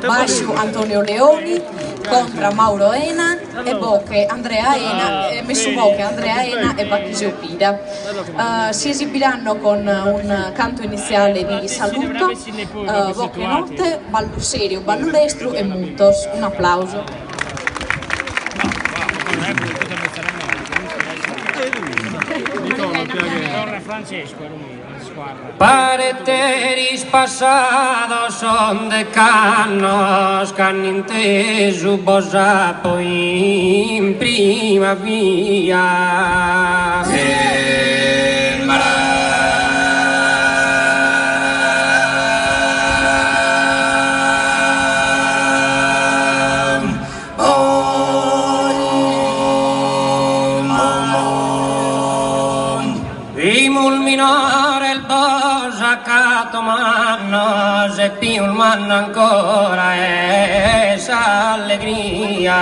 Bascio Antonio Leoni contro Mauro Ena e Bocche Andrea Ena, messo Bocche Andrea Ena e Bachisio Pida. Si esibiranno con un canto iniziale di saluto, Bocche Notte, ballo serio, ballo lestro e mutos. Un applauso. Pareteris pasados son decanos que han inteso posa poi in prima via. Minore il bosacato manno, se più il manno ancora è s'allegria.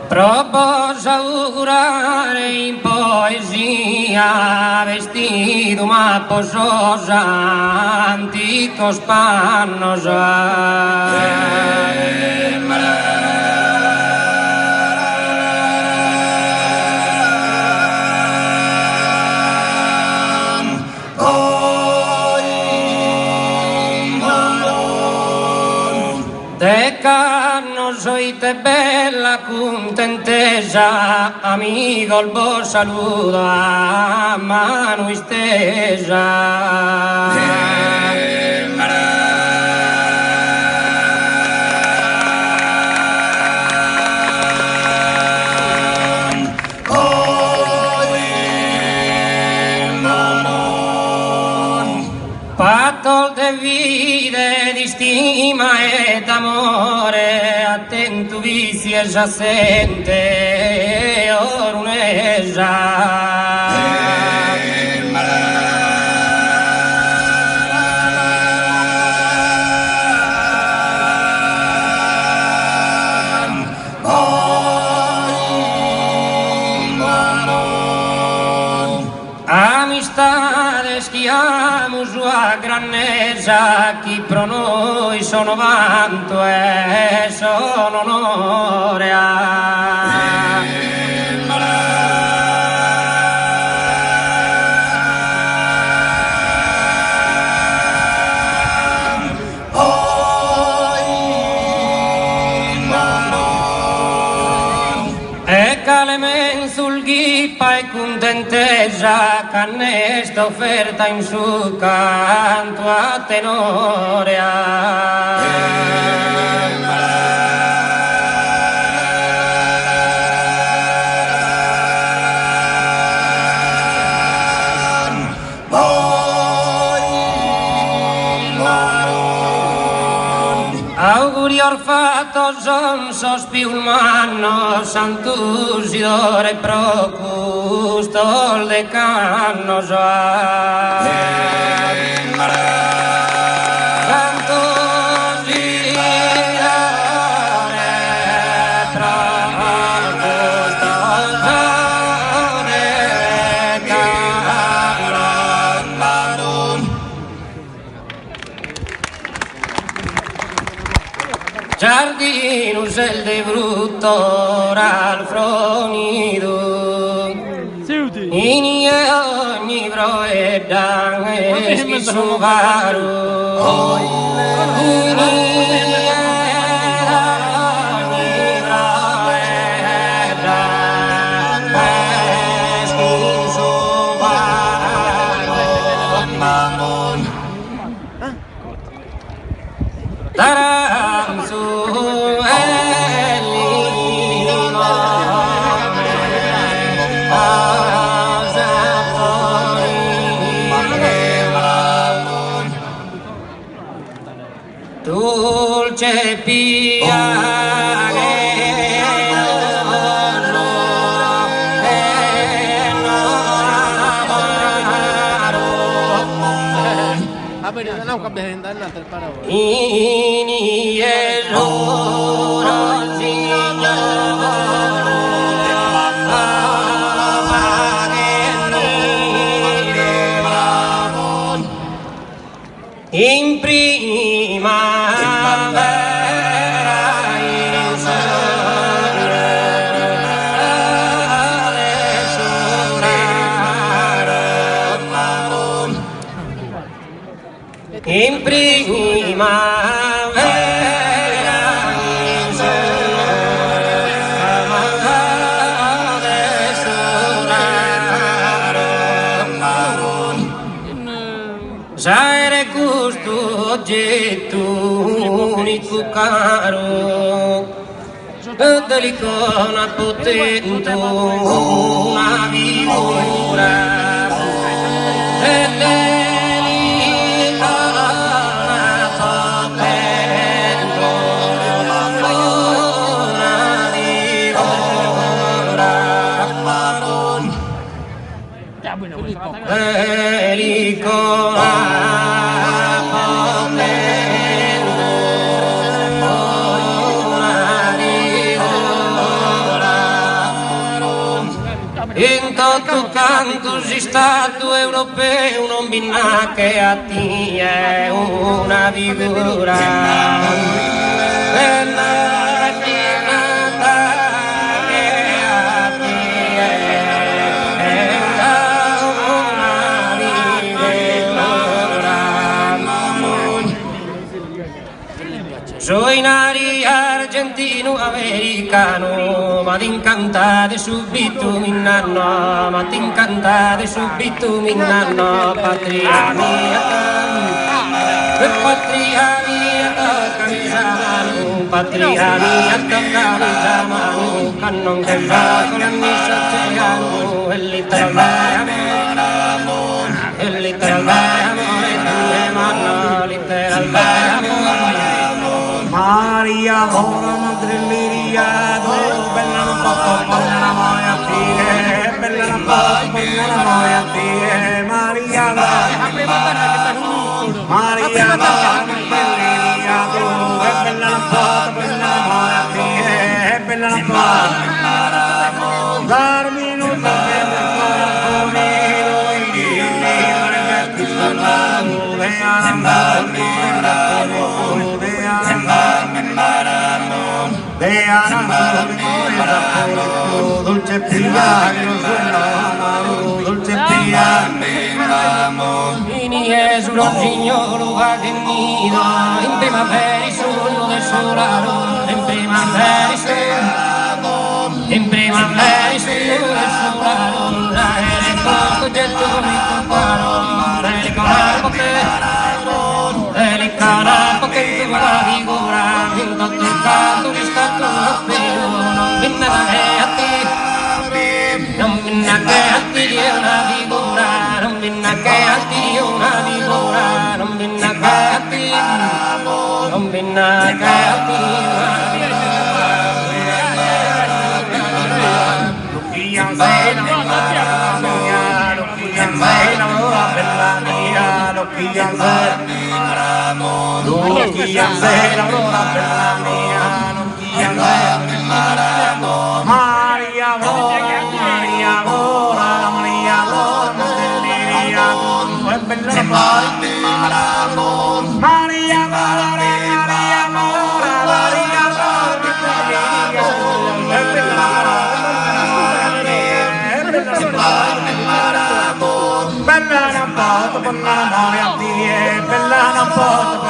Proposa urare in poesia, vestido ma pososa, anticos pannos. Decanos oite bella contentesa, amigo il buon saluto a mano istesa. Patto de vide di stima e d'amore, attento vizi e giacente orunesa. Amistades che amo sua grandezza, chi pro noi sono vanto e sono onore. E calemen sul ghippa e contentesa, cannesta offerta in su canto a tenore. Auguri orfato son sospiulmanno, Sant'Usidore pro custol decannos. Giardinus el de brutto ral fronido, in ogni broedan eschi suvaru, in ogni broedan eschi suvaru, mamon. Taram su dolce piare ini è loro in primavera il sole in primavera il sole Zaire gusto oggetto unico caro delicona potente una figura e delicona potente una figura delicona in tutto canto si stato europeo non binna che a ti è una figura bella raffinata che a ti è una figura soy nari argentino americano ma t'incantate subito mi nanno ma t'incantate subito mi nanno patria mia camisano patria mia camisano cannon che va con la missa cegano e literal amore due mano literal amore Maria Mora Madrilleria bella non posso ponna la moia tie bella non posso ponna la moia tie Maria Maria Madrilleria bella non posso ponna la moia tie bella non posso darmi un dolce piano dolce piano Vini es un signor va che nido in primavera il sogno del solaro in primavera il solaro la el costo getto mi comparo el carapo che tu la figura in tutto il canto che sta tu appena non vinna che a te non vinna che a te una figura non vinna che a te una figura non vinna che a te non vinna che a te una Bella non posso, bella non posso